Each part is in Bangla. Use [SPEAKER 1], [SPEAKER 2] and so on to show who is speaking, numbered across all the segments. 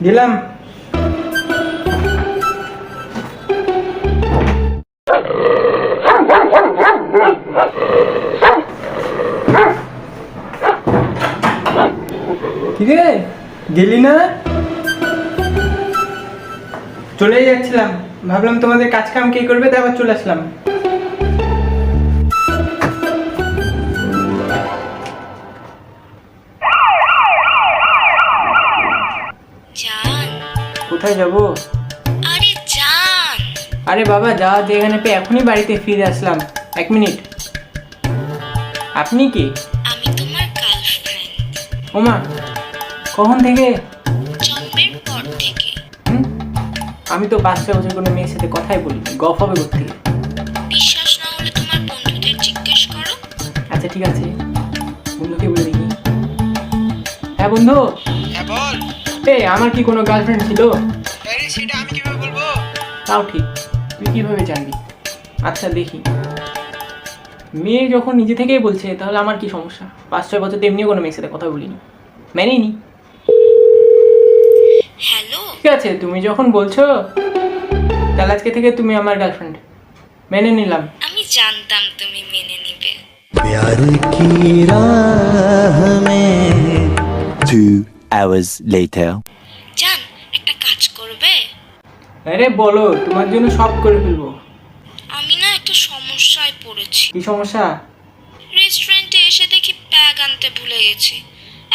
[SPEAKER 1] দিলাম। কিরে গেলি না? চলে যাচ্ছিলাম, ভাবলাম তোমাদের কাজ কাম কে করবে, তাই আবার চলে আসলাম।
[SPEAKER 2] জান,
[SPEAKER 1] কোথায় যাব?
[SPEAKER 2] আরে জান,
[SPEAKER 1] আরে বাবা, যাওয়া যেখানে পেয়ে এখনই বাড়িতে ফিরে আসলাম। 1 মিনিট। আপনি কি?
[SPEAKER 2] আমি তোমার গার্লফ্রেন্ড।
[SPEAKER 1] ওমা, কখন থেকে?
[SPEAKER 2] জন্মের পর থেকে।
[SPEAKER 1] হুম? আমি তো 5-6 বছর কোনো মেয়ের সাথে কথাই বলিনি, গপ হবে কোত্থেকে?
[SPEAKER 2] বিশ্বাস না হলে তোমার বন্ধুদের জিজ্ঞেস করো।
[SPEAKER 1] আচ্ছা ঠিক আছে, বন্ধুকে বলে দেখি। হ্যাঁ বন্ধু।
[SPEAKER 3] হ্যাঁ বল।
[SPEAKER 1] আমার কি কোনো গার্লফ্রেন্ড ছিল?
[SPEAKER 3] আরে সেটা আমি কিভাবে বলবো?
[SPEAKER 1] তাও ঠিক, তুই কিভাবে জানবি? আচ্ছা দেখি, মেয়ে যখন নিজে থেকেই বলছে তাহলে আমার কি সমস্যা? 5-6 বছর তো এমনিও কোনো মেয়ের সাথে কথা বলিনি, মেনেই নি।
[SPEAKER 2] হ্যালো,
[SPEAKER 1] ঠিক আছে, তুমি যখন বলছো তাহলে আজকে থেকে তুমি আমার গার্লফ্রেন্ড, মেনে নিলাম।
[SPEAKER 2] আমি জানতাম তুমি মেনে নিবে।
[SPEAKER 4] प्यार की राह में 2 hours later
[SPEAKER 2] জান, একটা কাজ করবে?
[SPEAKER 1] আরে বলো, তোমার জন্য সব করে ফেলবো।
[SPEAKER 2] আমি না একটা সমস্যায় পড়েছি।
[SPEAKER 1] কি সমস্যা?
[SPEAKER 2] রেস্টুরেন্টে এসে দেখি ব্যাগ আনতে ভুলে গেছি।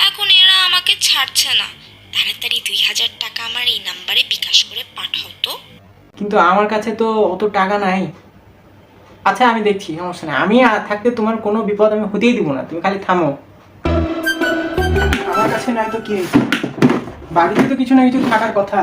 [SPEAKER 2] এখন এরা আমাকে ছাড়ছে না। তাড়াতাড়ি 2000 টাকা আমার এই নাম্বারে বিকাশ করে পাঠাও তো।
[SPEAKER 1] কিন্তু আমার কাছে তো অত টাকা নাই। আচ্ছা আমি দেখছি, সমস্যা নেই। আমি থাকতে তোমার কোনো বিপদ আমি হতেই দিব না, তুমি খালি থামো। আমার কাছে নাই তো কি হয়েছে? বাড়িতে তো কিছু না কিছু থাকার কথা।